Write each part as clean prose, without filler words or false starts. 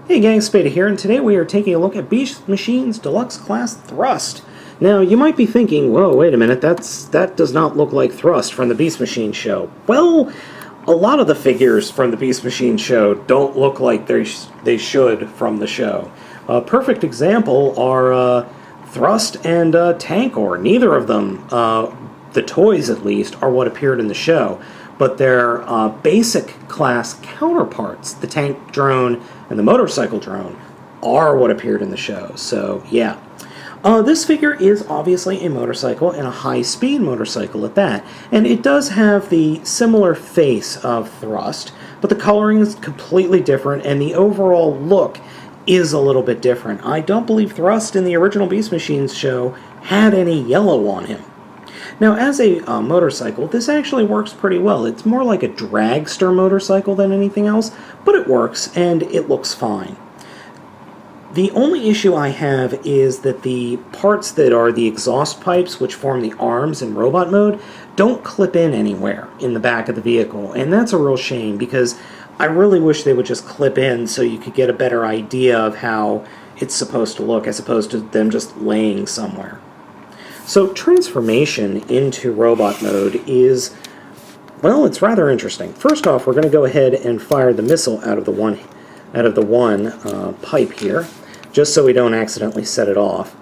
Hey gang, Spada here, and today we are taking a look at Beast Machine's Deluxe Class Thrust. Now, you might be thinking, whoa, wait a minute, that does not look like Thrust from the Beast Machine show. Well, a lot of the figures from the Beast Machine show don't look like they should from the show. A perfect example are Thrust and Tankor. Neither of them, the toys at least, are what appeared in the show, but their basic class counterparts, the tank drone and the motorcycle drone, are what appeared in the show. So, yeah. This figure is obviously a motorcycle, and a high-speed motorcycle at that. And it does have the similar face of Thrust, but the coloring is completely different, and the overall look is a little bit different. I don't believe Thrust in the original Beast Machines show had any yellow on him. Now, as a motorcycle, this actually works pretty well. It's more like a dragster motorcycle than anything else, but it works, and it looks fine. The only issue I have is that the parts that are the exhaust pipes, which form the arms in robot mode, don't clip in anywhere in the back of the vehicle, and that's a real shame, because I really wish they would just clip in so you could get a better idea of how it's supposed to look, as opposed to them just laying somewhere. So transformation into robot mode is, well, it's rather interesting. First off, we're going to go ahead and fire the missile out of the one pipe here, just so we don't accidentally set it off.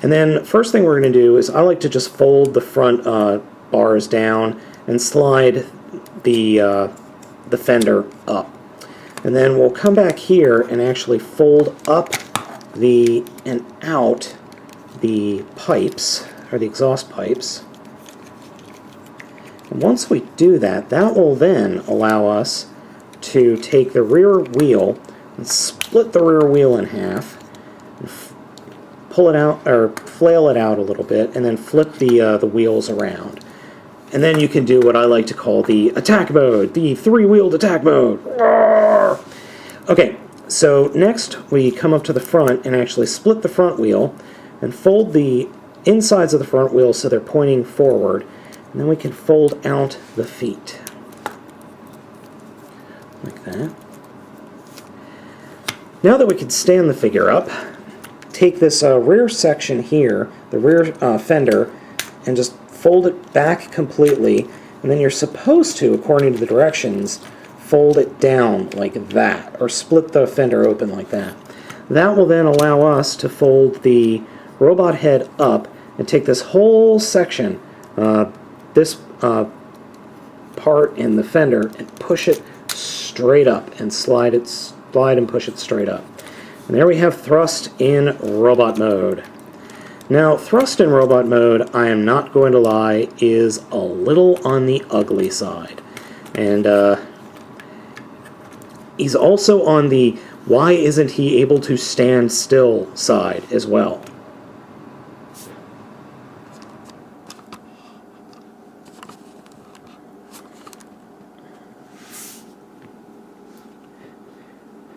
And then first thing we're going to do is I like to just fold the front bars down and slide the fender up. And then we'll come back here and actually fold up and out the pipes, or the exhaust pipes. And once we do that, that will then allow us to take the rear wheel and split the rear wheel in half, and pull it out, or flail it out a little bit, and then flip the wheels around. And then you can do what I like to call the attack mode, the three-wheeled attack mode. Roar! Okay, so next we come up to the front and actually split the front wheel and fold the insides of the front wheel so they're pointing forward, and then we can fold out the feet like that. Now that we can stand the figure up, take this rear section here, the rear fender, and just fold it back completely, and then you're supposed to, according to the directions, fold it down like that, or split the fender open like that. That will then allow us to fold the robot head up and take this whole section, this part in the fender, and push it straight up and slide and push it straight up. And there we have Thrust in robot mode. Now, Thrust in robot mode, I am not going to lie, is a little on the ugly side. And he's also on the why isn't he able to stand still side as well.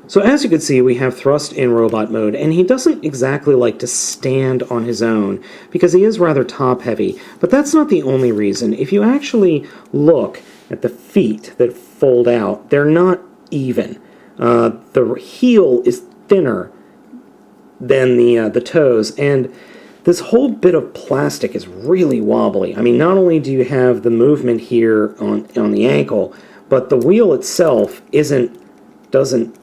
So as you can see, we have Thrust in robot mode, and he doesn't exactly like to stand on his own, because he is rather top-heavy. But that's not the only reason. If you actually look at the feet that fold out, they're not even. The heel is thinner than the toes, and this whole bit of plastic is really wobbly. I mean, not only do you have the movement here on the ankle, but the wheel itself doesn't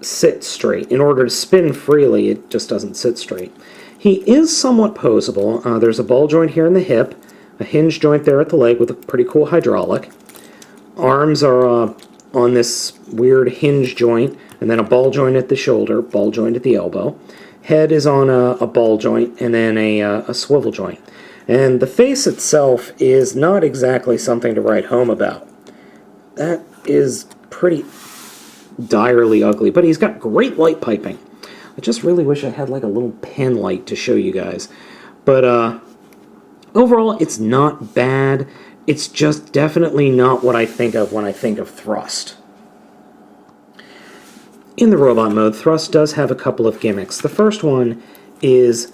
sit straight. In order to spin freely, it just doesn't sit straight. He is somewhat posable. There's a ball joint here in the hip, a hinge joint there at the leg with a pretty cool hydraulic. Arms are on this weird hinge joint, and then a ball joint at the shoulder, ball joint at the elbow. Head is on a ball joint, and then a swivel joint. And the face itself is not exactly something to write home about. That is pretty direly ugly, but he's got great light piping. I just really wish I had like a little pen light to show you guys. But overall, it's not bad. It's just definitely not what I think of when I think of Thrust. In the robot mode, Thrust does have a couple of gimmicks. The first one is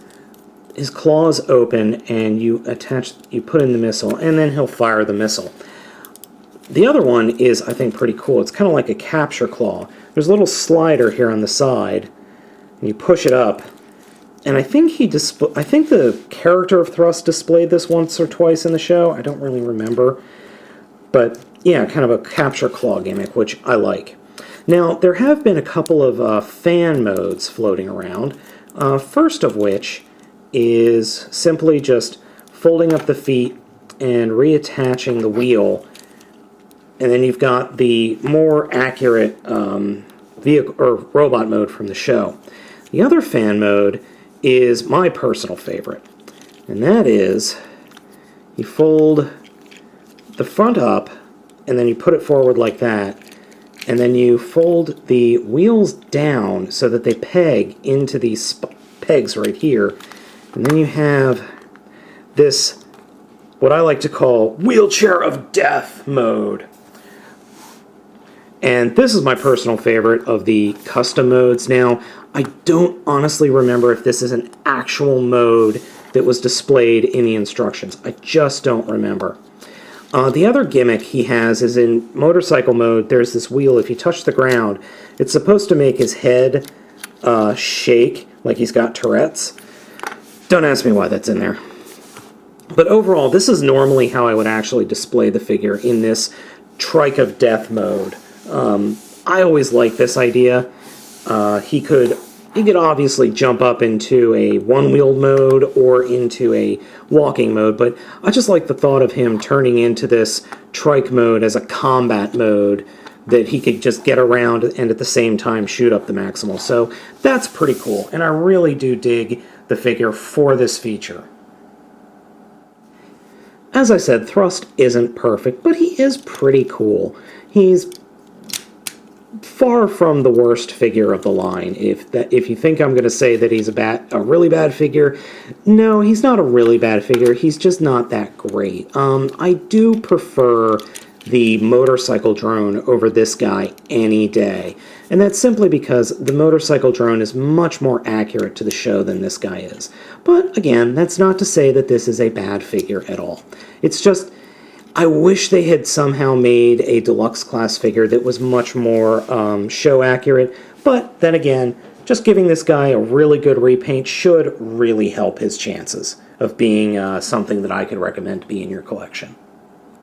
his claws open, and you put in the missile, and then he'll fire the missile. The other one is, I think, pretty cool. It's kind of like a capture claw. There's a little slider here on the side, and you push it up. And I think I think the character of Thrust displayed this once or twice in the show. I don't really remember. But yeah, kind of a capture claw gimmick, which I like. Now, there have been a couple of fan modes floating around. First of which is simply just folding up the feet and reattaching the wheel. And then you've got the more accurate vehicle or robot mode from the show. The other fan mode is my personal favorite, and that is you fold the front up and then you put it forward like that, and then you fold the wheels down so that they peg into these pegs right here, and then you have this, what I like to call wheelchair of death mode. And this is my personal favorite of the custom modes. Now, I don't honestly remember if this is an actual mode that was displayed in the instructions. I just don't remember. The other gimmick he has is in motorcycle mode, there's this wheel. If you touch the ground, it's supposed to make his head shake like he's got Tourette's. Don't ask me why that's in there. But overall, this is normally how I would actually display the figure in this Trike of Death mode. I always like this idea. He could obviously jump up into a one-wheeled mode or into a walking mode, but I just like the thought of him turning into this trike mode as a combat mode that he could just get around and at the same time shoot up the Maximal. So that's pretty cool, and I really do dig the figure for this feature. As I said, Thrust isn't perfect, but he is pretty cool. He's far from the worst figure of the line. If you think I'm going to say that he's a really bad figure, no, he's not a really bad figure. He's just not that great. I do prefer the motorcycle drone over this guy any day, and that's simply because the motorcycle drone is much more accurate to the show than this guy is. But again, that's not to say that this is a bad figure at all. It's just, I wish they had somehow made a deluxe class figure that was much more show accurate, but then again, just giving this guy a really good repaint should really help his chances of being something that I could recommend to be in your collection.